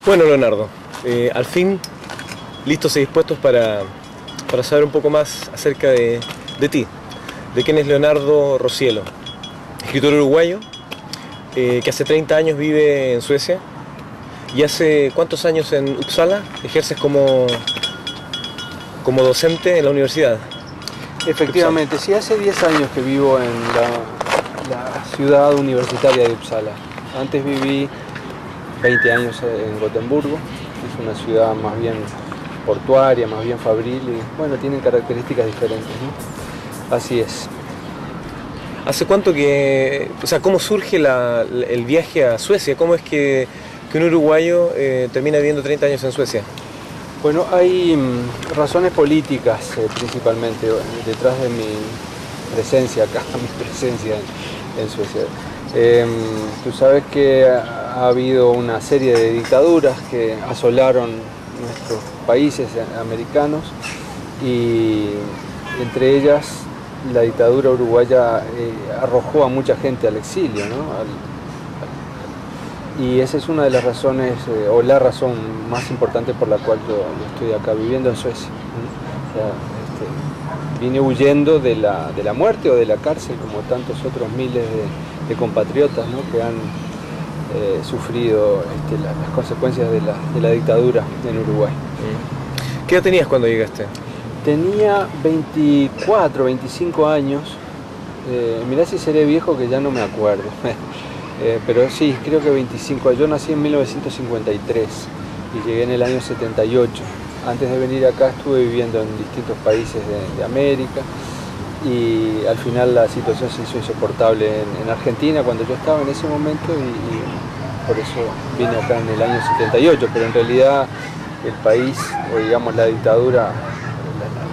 Bueno, Leonardo, al fin listos y dispuestos para saber un poco más acerca de ti, de quién es Leonardo Rosielo, escritor uruguayo que hace 30 años vive en Suecia y hace ¿cuántos años en Uppsala ejerces como docente en la universidad? Efectivamente, sí, hace 10 años que vivo en la ciudad universitaria de Uppsala. Antes viví 20 años en Gotemburgo, es una ciudad más bien portuaria, más bien fabril y bueno, tienen características diferentes, ¿no? Así es. ¿Hace cuánto cómo surge el viaje a Suecia? ¿Cómo es que un uruguayo termina viviendo 30 años en Suecia? Bueno, hay razones políticas principalmente detrás de mi presencia acá, mi presencia en Suecia. Tú sabes que ha habido una serie de dictaduras que asolaron nuestros países americanos y entre ellas la dictadura uruguaya arrojó a mucha gente al exilio, ¿no? Y esa es una de las razones, o la razón más importante por la cual yo estoy acá viviendo en Suecia. O sea, vine huyendo de la muerte o de la cárcel, como tantos otros miles de compatriotas, ¿no? Que han sufrido las consecuencias de la dictadura en Uruguay. ¿Qué edad tenías cuando llegaste? Tenía 24, 25 años. Mirá si seré viejo que ya no me acuerdo. Pero sí, creo que 25. Yo nací en 1953 y llegué en el año 78. Antes de venir acá estuve viviendo en distintos países de América y al final la situación se hizo insoportable en Argentina cuando yo estaba en ese momento y por eso vine acá en el año 78. Pero en realidad el país, o digamos la dictadura,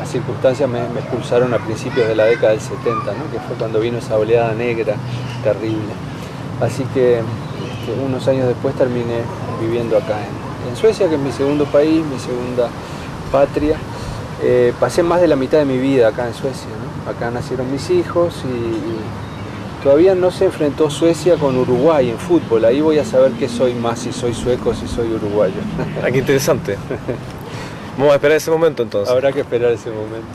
las circunstancias me expulsaron a principios de la década del 70, ¿no? Que fue cuando vino esa oleada negra terrible. Así que unos años después terminé viviendo acá en Suecia, que es mi segundo país, mi segunda patria. Pasé más de la mitad de mi vida acá en Suecia, ¿no? Acá nacieron mis hijos y todavía no se enfrentó Suecia con Uruguay en fútbol. Ahí voy a saber qué soy más, si soy sueco o si soy uruguayo. Ah, qué interesante. Vamos a esperar ese momento entonces. Habrá que esperar ese momento.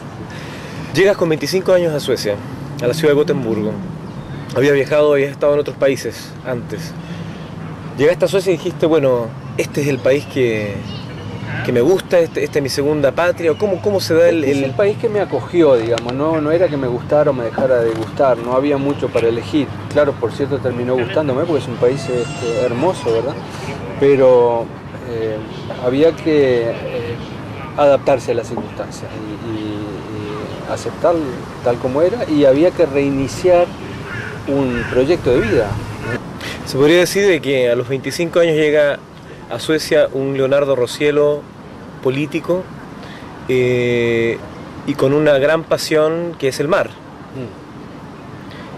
Llegas con 25 años a Suecia, a la ciudad de Gotemburgo. Habías viajado, habías estado en otros países antes. Llegaste a Suecia y dijiste, bueno, este es el país que me gusta, este es mi segunda patria. ¿Cómo se da Es el país que me acogió, digamos, no era que me gustara o me dejara de gustar, no había mucho para elegir. Claro, por cierto, terminó gustándome porque es un país hermoso, ¿verdad? Pero había que adaptarse a las circunstancias y aceptar tal como era, y había que reiniciar un proyecto de vida. Se podría decir de que a los 25 años llega a Suecia un Leonardo Rosielo político y con una gran pasión que es el mar.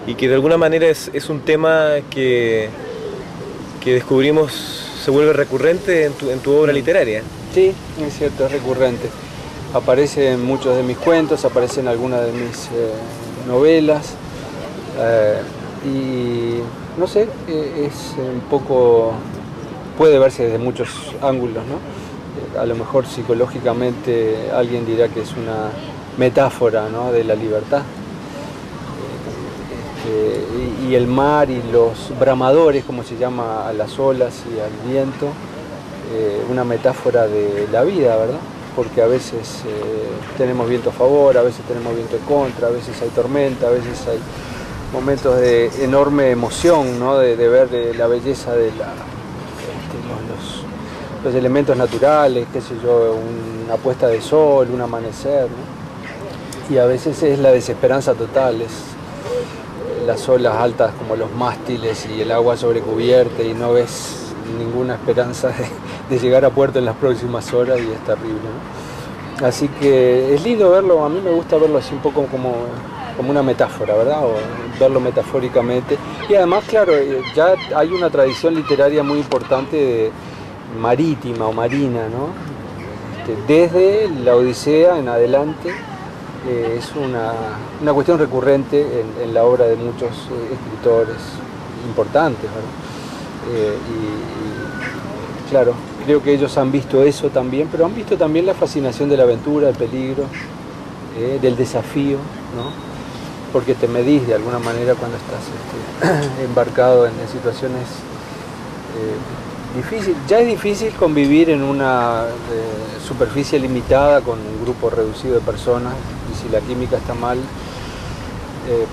Y que de alguna manera es un tema que descubrimos se vuelve recurrente en tu obra literaria. Sí, es cierto, es recurrente. Aparece en muchos de mis cuentos, aparece en algunas de mis novelas. Y no sé, es un poco, puede verse desde muchos ángulos, ¿no? A lo mejor psicológicamente alguien dirá que es una metáfora, ¿no? De la libertad. Y el mar y los bramadores, como se llama a las olas y al viento, una metáfora de la vida, ¿verdad? Porque a veces tenemos viento a favor, a veces tenemos viento en contra, a veces hay tormenta, a veces hay momentos de enorme emoción, ¿no? de ver la belleza de los elementos naturales, qué sé yo, una puesta de sol, un amanecer, ¿no? Y a veces es la desesperanza total, es las olas altas como los mástiles y el agua sobrecubierta y no ves ninguna esperanza de llegar a puerto en las próximas horas y es terrible, ¿no? Así que es lindo verlo, a mí me gusta verlo así un poco como una metáfora, ¿verdad? O verlo metafóricamente. Y además, claro, ya hay una tradición literaria muy importante marítima o marina, ¿no? Desde la Odisea en adelante es una cuestión recurrente en la obra de muchos escritores importantes, ¿verdad? Y claro, creo que ellos han visto eso también, pero han visto también la fascinación de la aventura, del peligro, del desafío, ¿no? Porque te medís de alguna manera cuando estás embarcado en situaciones difíciles. Ya es difícil convivir en una superficie limitada con un grupo reducido de personas, y si la química está mal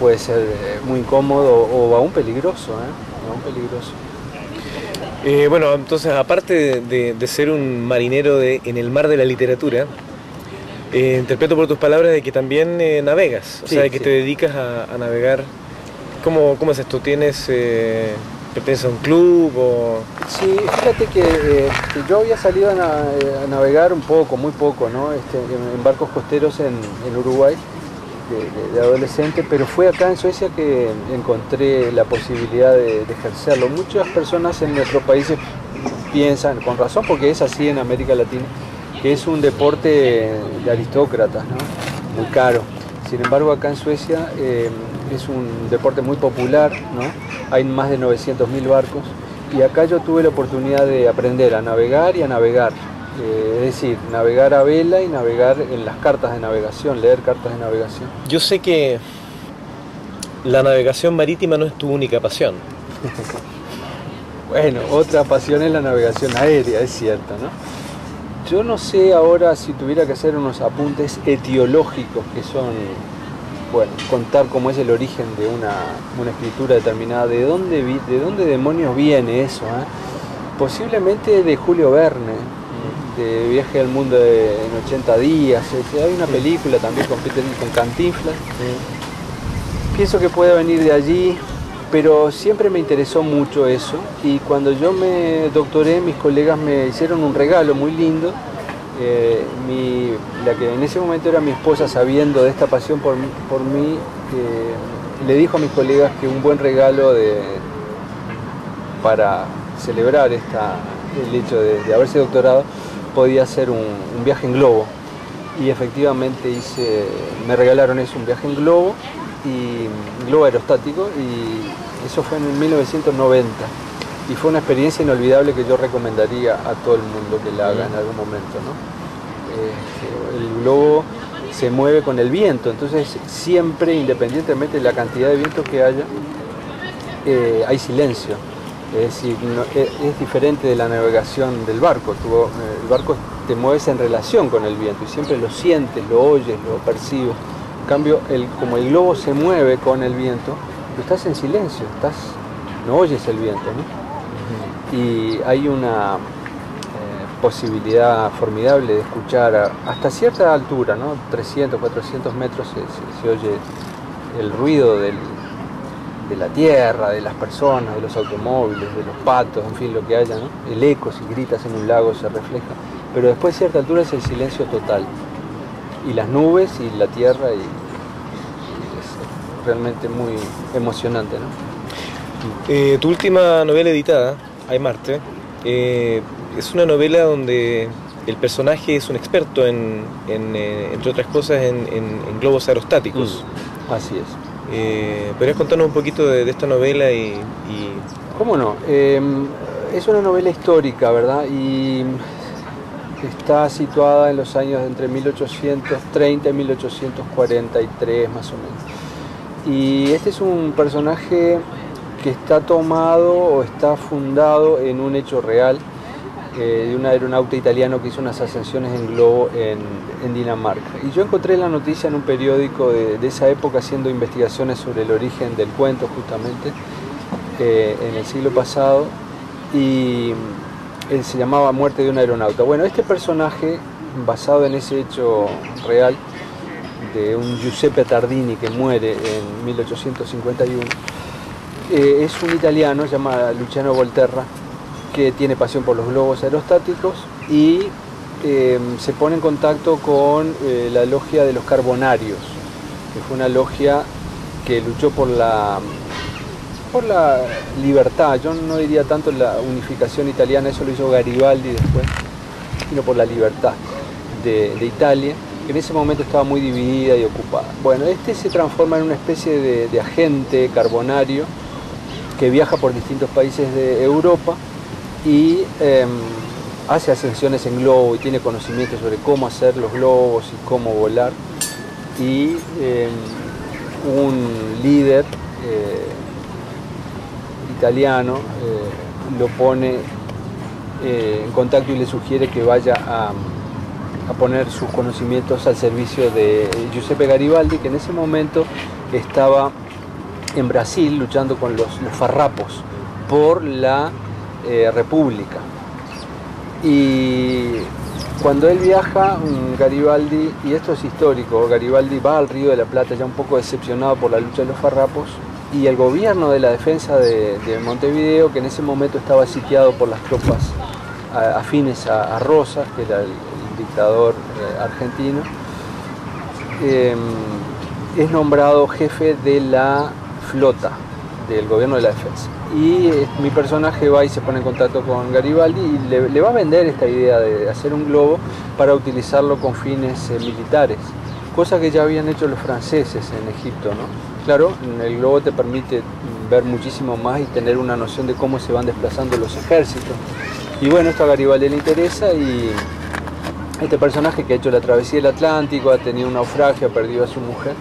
puede ser muy incómodo o aún peligroso, aún peligroso. Bueno, entonces aparte de ser un marinero en el mar de la literatura, interpreto por tus palabras de que también navegas, o sea, de que te dedicas a navegar. ¿Cómo es esto? ¿Perteneces a un club o...? Sí, fíjate que yo había salido a navegar un poco, muy poco, ¿no? En barcos costeros en Uruguay, de adolescente, pero fue acá en Suecia que encontré la posibilidad de ejercerlo. Muchas personas en nuestros países piensan, con razón, porque es así en América Latina, que es un deporte de aristócratas, ¿no? Muy caro. Sin embargo, acá en Suecia es un deporte muy popular, ¿no? Hay más de 900.000 barcos, y acá yo tuve la oportunidad de aprender a navegar y a navegar. Es decir, navegar a vela y navegar en las cartas de navegación, leer cartas de navegación. Yo sé que la navegación marítima no es tu única pasión. Bueno, otra pasión es la navegación aérea, es cierto, ¿no? Yo no sé ahora si tuviera que hacer unos apuntes etiológicos, que son, bueno, contar cómo es el origen de una escritura determinada, de dónde demonios viene eso, Posiblemente de Julio Verne, de Viaje al Mundo en 80 días, hay una película también con Cantinflas. Pienso que puede venir de allí, pero siempre me interesó mucho eso, y cuando yo me doctoré, mis colegas me hicieron un regalo muy lindo. La que en ese momento era mi esposa, sabiendo de esta pasión por mí, le dijo a mis colegas que un buen regalo para celebrar el hecho de haberse doctorado podía ser un viaje en globo, y efectivamente me regalaron eso, un viaje en globo aerostático, y eso fue en 1990, y fue una experiencia inolvidable que yo recomendaría a todo el mundo que la haga en algún momento, ¿no? El globo se mueve con el viento, entonces siempre, independientemente de la cantidad de viento que haya, hay silencio. Es decir, es diferente de la navegación del barco. El barco te mueves en relación con el viento y siempre lo sientes, lo oyes, lo percibes. En cambio, como el globo se mueve con el viento, tú estás en silencio, no oyes el viento, ¿no? Y hay una posibilidad formidable de escuchar hasta cierta altura, ¿no? 300, 400 metros se oye el ruido de la tierra, de las personas, de los automóviles, de los patos, en fin, lo que haya, ¿no? El eco, si gritas en un lago, se refleja. Pero después de cierta altura es el silencio total. Y las nubes y la tierra, y es realmente muy emocionante, ¿no? Tu última novela editada, Hay Marte, es una novela donde el personaje es un experto entre otras cosas, en globos aerostáticos. Así es. ¿Podrías contarnos un poquito de esta novela? ¿Cómo no? Es una novela histórica, ¿verdad? Y está situada en los años entre 1830 y 1843, más o menos. Y este es un personaje que está tomado o está fundado en un hecho real, de un aeronauta italiano que hizo unas ascensiones en globo en Dinamarca. Y yo encontré la noticia en un periódico de esa época, haciendo investigaciones sobre el origen del cuento, justamente, en el siglo pasado, y él se llamaba Muerte de un aeronauta. Bueno, este personaje, basado en ese hecho real, de un Giuseppe Tardini que muere en 1851, es un italiano llamado Luciano Volterra, que tiene pasión por los globos aerostáticos, y se pone en contacto con la logia de los Carbonarios, que fue una logia que luchó por la libertad. Yo no diría tanto la unificación italiana, eso lo hizo Garibaldi después, sino por la libertad de Italia, que en ese momento estaba muy dividida y ocupada. Bueno, este se transforma en una especie de agente carbonario que viaja por distintos países de Europa, y hace ascensiones en globo y tiene conocimiento sobre cómo hacer los globos y cómo volar. Y un líder italiano lo pone en contacto y le sugiere que vaya a poner sus conocimientos al servicio de Giuseppe Garibaldi, que en ese momento estaba en Brasil luchando con los farrapos por la República. Y cuando él viaja, Garibaldi, y esto es histórico, Garibaldi va al Río de la Plata ya un poco decepcionado por la lucha de los farrapos, y el gobierno de la defensa de Montevideo, que en ese momento estaba sitiado por las tropas afines a Rosas, que era el dictador argentino, es nombrado jefe de la flota del gobierno de la defensa. Y mi personaje va y se pone en contacto con Garibaldi y le va a vender esta idea de hacer un globo para utilizarlo con fines militares, cosa que ya habían hecho los franceses en Egipto, ¿no? Claro, el globo te permite ver muchísimo más y tener una noción de cómo se van desplazando los ejércitos. Y bueno, esto a Garibaldi le interesa, y este personaje que ha hecho la travesía del Atlántico, ha tenido un naufragio, ha perdido a su mujer,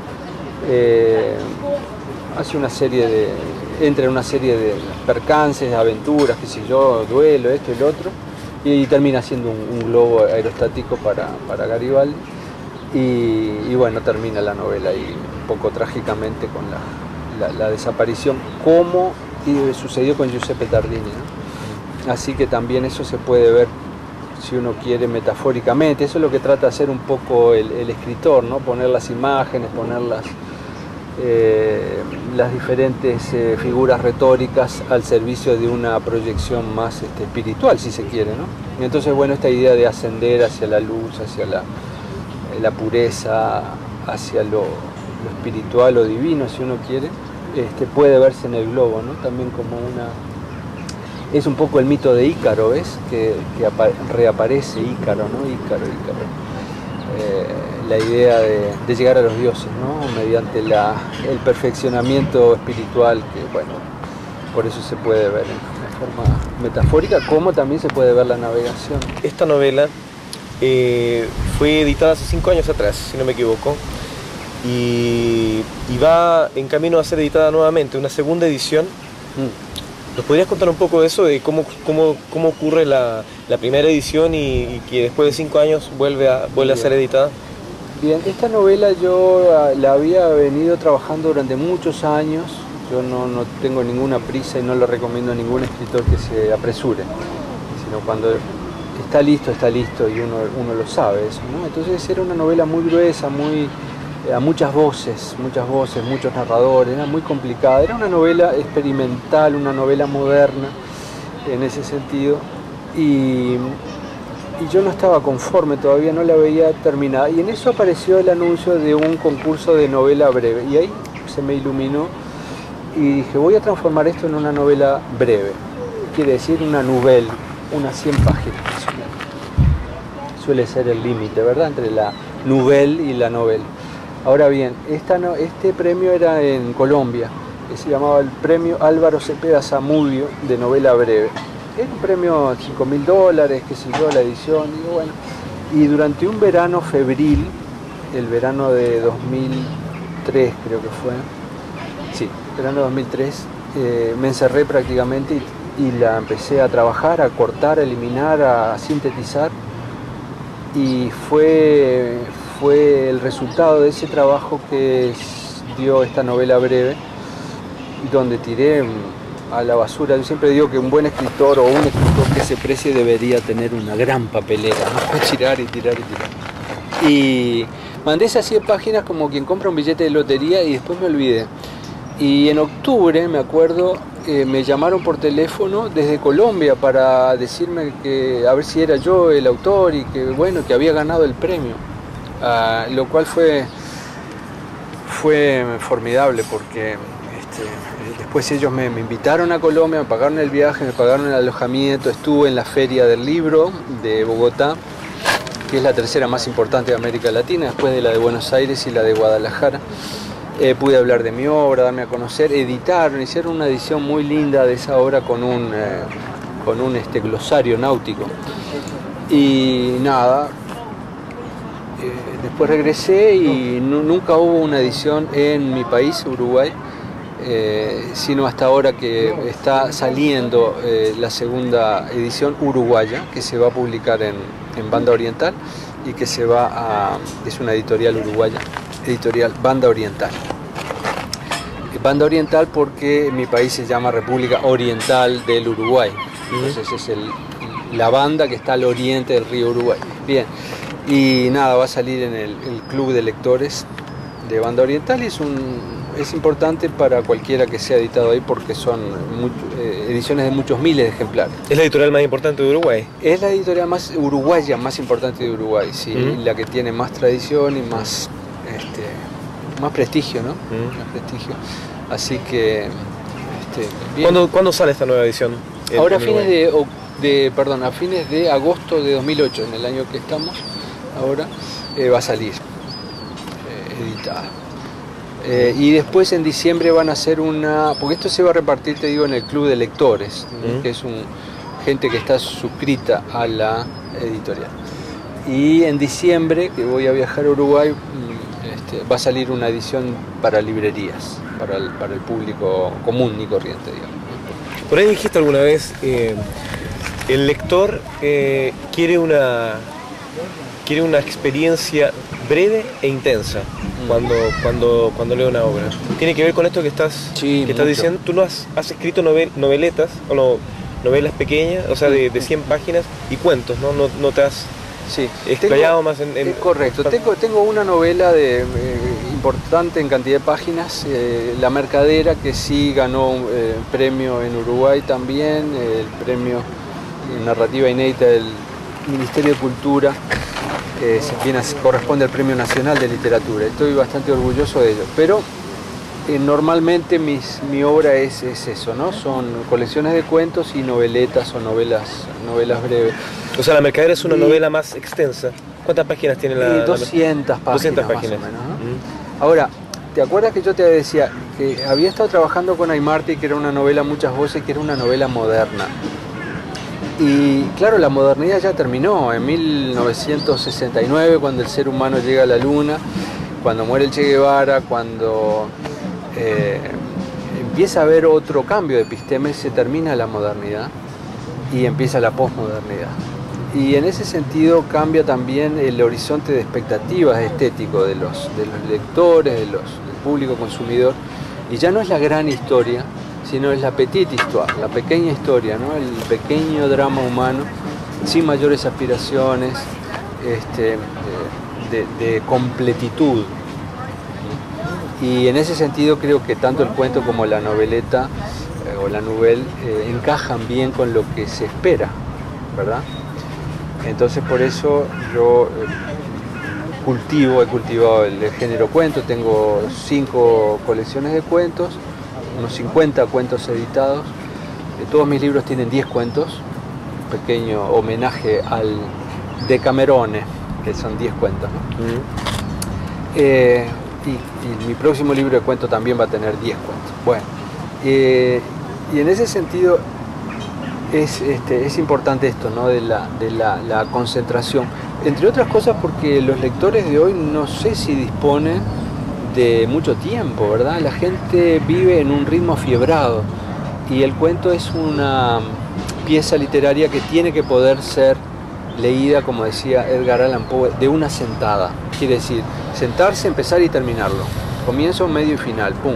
entra en una serie de percances, aventuras, qué sé yo, duelo, esto y lo otro, y termina siendo un globo aerostático para Garibaldi, y bueno, termina la novela ahí un poco trágicamente con la desaparición, como sucedió con Giuseppe Tardini, ¿no? Así que también eso se puede ver, si uno quiere, metafóricamente. Eso es lo que trata de hacer un poco el escritor, ¿no? Poner las imágenes, poner las diferentes figuras retóricas al servicio de una proyección más espiritual, si se quiere, ¿no? Y entonces, bueno, esta idea de ascender hacia la luz, hacia la pureza, hacia lo espiritual o divino, si uno quiere, puede verse en el globo, ¿no? También como es un poco el mito de Ícaro, ¿ves? Que reaparece Ícaro, ¿no? Ícaro. La idea de llegar a los dioses, ¿no? Mediante el perfeccionamiento espiritual, que bueno, por eso se puede ver en forma metafórica, como también se puede ver la navegación. Esta novela fue editada hace 5 años atrás, si no me equivoco, y va en camino a ser editada nuevamente, una segunda edición. ¿Nos podrías contar un poco de eso, de cómo ocurre la primera edición y que después de 5 años vuelve a ser editada? Bien, esta novela yo la había venido trabajando durante muchos años. Yo no tengo ninguna prisa y no le recomiendo a ningún escritor que se apresure, sino cuando está listo y uno lo sabe eso, ¿no? Entonces era una novela muy gruesa, a muchas voces, muchos narradores, era muy complicada, era una novela experimental, una novela moderna en ese sentido, y yo no estaba conforme, todavía no la veía terminada, y en eso apareció el anuncio de un concurso de novela breve, y ahí se me iluminó y dije, voy a transformar esto en una novela breve, quiere decir una nouvelle, unas 100 páginas. Suele ser el límite, ¿verdad?, entre la nouvelle y la novela. Ahora bien, este premio era en Colombia, que se llamaba el Premio Álvaro Cepeda Zamudio de novela breve. Era un premio de $5.000, qué sé yo, la edición, y bueno. Y durante un verano febril, el verano de 2003 creo que fue, sí, verano de 2003, me encerré prácticamente y la empecé a trabajar, a cortar, a eliminar, a sintetizar, y fue el resultado de ese trabajo que dio esta novela breve, donde tiré a la basura. Yo siempre digo que un buen escritor o un escritor que se precie debería tener una gran papelera, ¿no? Tirar y tirar y tirar. Y mandé esas 100 páginas como quien compra un billete de lotería, y después me olvidé. Y en octubre, me acuerdo, me llamaron por teléfono desde Colombia para decirme que a ver si era yo el autor y que bueno, que había ganado el premio. Lo cual fue formidable, porque después ellos me invitaron a Colombia, me pagaron el viaje, me pagaron el alojamiento, estuve en la Feria del Libro de Bogotá, que es la tercera más importante de América Latina, después de la de Buenos Aires y la de Guadalajara. Pude hablar de mi obra, darme a conocer, hicieron una edición muy linda de esa obra con con un glosario náutico. Y nada, después regresé y nunca hubo una edición en mi país, Uruguay, sino hasta ahora que está saliendo la segunda edición uruguaya, que se va a publicar en Banda Oriental y que se va a... es una editorial uruguaya, editorial Banda Oriental. Banda Oriental porque mi país se llama República Oriental del Uruguay, entonces es la banda que está al oriente del río Uruguay. Bien, y nada, va a salir en el club de lectores de Banda Oriental y es importante para cualquiera que sea editado ahí porque son ediciones de muchos miles de ejemplares. ¿Es la editorial más importante de Uruguay? Es la editorial más uruguaya más importante de Uruguay, sí, la que tiene más tradición y más prestigio, ¿no? Más prestigio. Así que bien. ¿Cuándo sale esta nueva edición? Ahora a fines de agosto de 2008, en el año que estamos ahora, va a salir editada. Y después en diciembre van a hacer porque esto se va a repartir, te digo, en el club de lectores, que es gente que está suscrita a la editorial. Y en diciembre, que voy a viajar a Uruguay, va a salir una edición para librerías, para el público común y corriente, digamos. Por ahí dijiste alguna vez, el lector quiere una experiencia breve e intensa cuando lee una obra. ¿Tiene que ver con esto que estás diciendo? Tú no has escrito noveletas o novelas pequeñas, o sea, de 100 páginas y cuentos, ¿no? No te has explayado más en... Correcto, tengo una novela importante en cantidad de páginas, La Mercadera, que sí ganó premio en Uruguay también, el premio Narrativa Inédita del Ministerio de Cultura, corresponde al Premio Nacional de Literatura. Estoy bastante orgulloso de ello, pero normalmente mi obra es eso, ¿no? Son colecciones de cuentos y noveletas o novelas breves. O sea, La Mercadera es una novela más extensa. ¿Cuántas páginas tiene la 200 páginas? 200 páginas. Más o menos, ¿no? Ahora, ¿te acuerdas que yo te decía que había estado trabajando con Aymarte, que era una novela a muchas voces, que era una novela moderna? Y claro, la modernidad ya terminó en 1969, cuando el ser humano llega a la luna, cuando muere el Che Guevara, cuando empieza a haber otro cambio de episteme, se termina la modernidad y empieza la posmodernidad. Y en ese sentido cambia también el horizonte de expectativas estético de los lectores, del público consumidor, y ya no es la gran historia, sino es la petite histoire, la pequeña historia, ¿no? El pequeño drama humano, sin mayores aspiraciones, de completitud. Y en ese sentido creo que tanto el cuento como la noveleta o la nouvelle encajan bien con lo que se espera, ¿verdad? Entonces por eso yo he cultivado el género cuento, tengo 5 colecciones de cuentos, unos 50 cuentos editados, todos mis libros tienen 10 cuentos, un pequeño homenaje al Decamerone, que son 10 cuentos, ¿no? Y mi próximo libro de cuentos también va a tener 10 cuentos. Bueno, y en ese sentido es importante esto, ¿no? de la concentración, entre otras cosas porque los lectores de hoy no sé si disponen de mucho tiempo, ¿verdad? La gente vive en un ritmo afiebrado y el cuento es una pieza literaria que tiene que poder ser leída, como decía Edgar Allan Poe, de una sentada. Quiere decir, sentarse, empezar y terminarlo. Comienzo, medio y final, pum.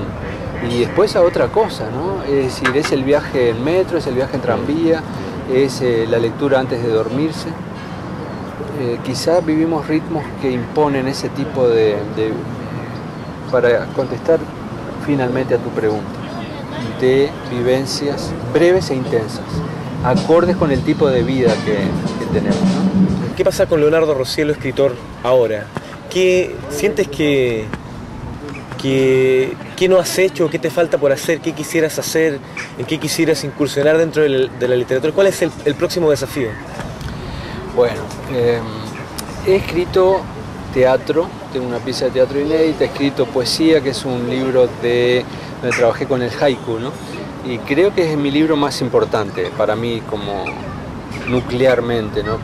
Y después a otra cosa, ¿no? Es decir, es el viaje en metro, es el viaje en tranvía, es la lectura antes de dormirse. Quizá vivimos ritmos que imponen ese tipo para contestar finalmente a tu pregunta, de vivencias breves e intensas, acordes con el tipo de vida que tenemos, ¿no? ¿Qué pasa con Leonardo Rosiello, escritor, ahora? ¿Qué sientes que no has hecho? ¿Qué te falta por hacer? ¿Qué quisieras hacer? ¿En qué quisieras incursionar dentro de la literatura? ¿Cuál es el próximo desafío? Bueno, he escrito teatro, tengo una pieza de teatro inédita, he escrito poesía, que es un libro donde trabajé con el haiku, ¿no? y creo que es mi libro más importante para mí como nuclearmente, ¿no?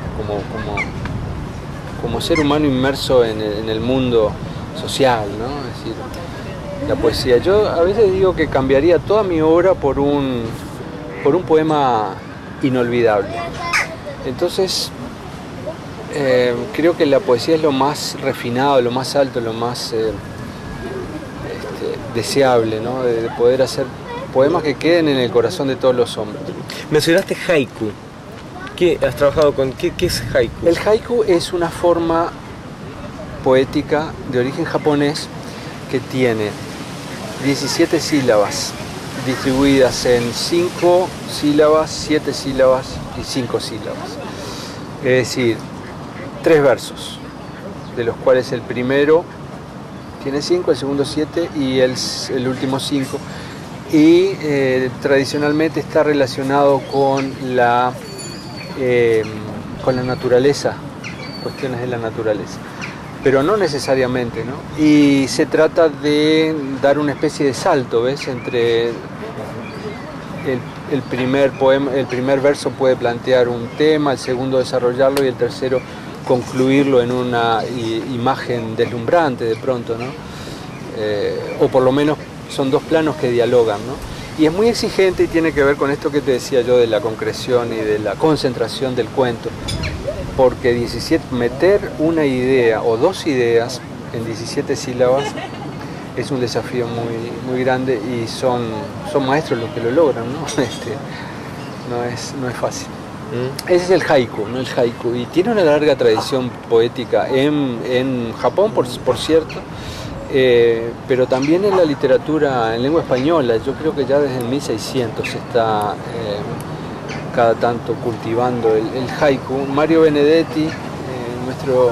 Como ser humano inmerso en el mundo social, ¿no? Es decir, la poesía. Yo a veces digo que cambiaría toda mi obra por un poema inolvidable. Entonces, creo que la poesía es lo más refinado, lo más alto, lo más deseable, ¿no? De poder hacer poemas que queden en el corazón de todos los hombres. Mencionaste haiku. ¿Qué has trabajado con? ¿Qué es haiku? El haiku es una forma poética de origen japonés que tiene 17 sílabas distribuidas en 5 sílabas, 7 sílabas y 5 sílabas. Es decir, 3 versos, de los cuales el primero tiene 5, el segundo 7 y el último 5. Y tradicionalmente está relacionado con la naturaleza, cuestiones de la naturaleza, pero no necesariamente, ¿no? Y se trata de dar una especie de salto, ¿ves? Entre el primer verso puede plantear un tema, el segundo desarrollarlo y el tercero concluirlo en una imagen deslumbrante de pronto, ¿no? O por lo menos son 2 planos que dialogan, ¿no? Y es muy exigente y tiene que ver con esto que te decía yo de la concreción y de la concentración del cuento, porque meter una idea o 2 ideas en 17 sílabas es un desafío muy, muy grande y son maestros los que lo logran, ¿no? No es fácil. Ese es el haiku, ¿no? El haiku, y tiene una larga tradición poética en Japón, por cierto, pero también en la literatura en lengua española. Yo creo que ya desde el 1600 se está cada tanto cultivando el haiku. Mario Benedetti, nuestro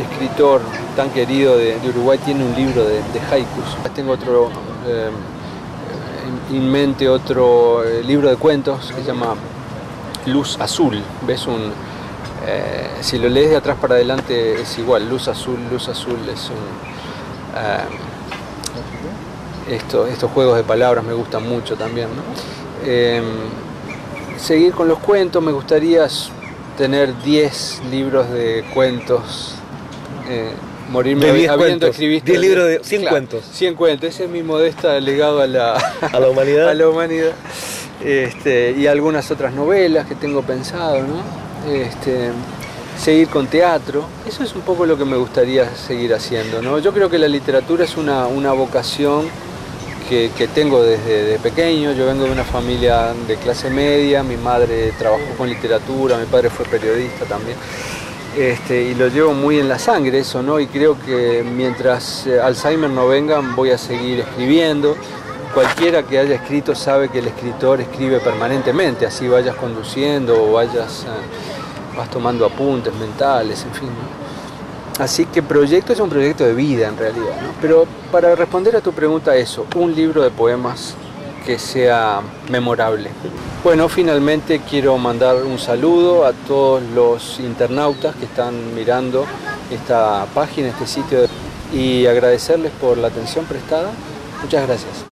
escritor tan querido de Uruguay, tiene un libro de haikus. Tengo en mente otro libro de cuentos que se llama Luz Azul. ¿Ves? Si lo lees de atrás para adelante es igual, Luz Azul es estos juegos de palabras me gustan mucho también, ¿no? Seguir con los cuentos, me gustaría tener 10 libros de cuentos, morirme habiendo escrito 10 libros de 100 claro, cuentos. 100 cuentos, ese es mi modesta legado a la humanidad. a la humanidad. Y algunas otras novelas que tengo pensado, ¿no? Seguir con teatro, eso es un poco lo que me gustaría seguir haciendo, ¿no? Yo creo que la literatura es una vocación que tengo desde pequeño. Yo vengo de una familia de clase media, mi madre trabajó con literatura, mi padre fue periodista también, y lo llevo muy en la sangre eso, ¿no? Y creo que mientras Alzheimer no venga voy a seguir escribiendo. Cualquiera que haya escrito sabe que el escritor escribe permanentemente, así vayas conduciendo o vas tomando apuntes mentales, en fin, ¿no? Así que proyecto es un proyecto de vida en realidad, ¿no? Pero para responder a tu pregunta, eso, un libro de poemas que sea memorable. Bueno, finalmente quiero mandar un saludo a todos los internautas que están mirando esta página, este sitio, y agradecerles por la atención prestada. Muchas gracias.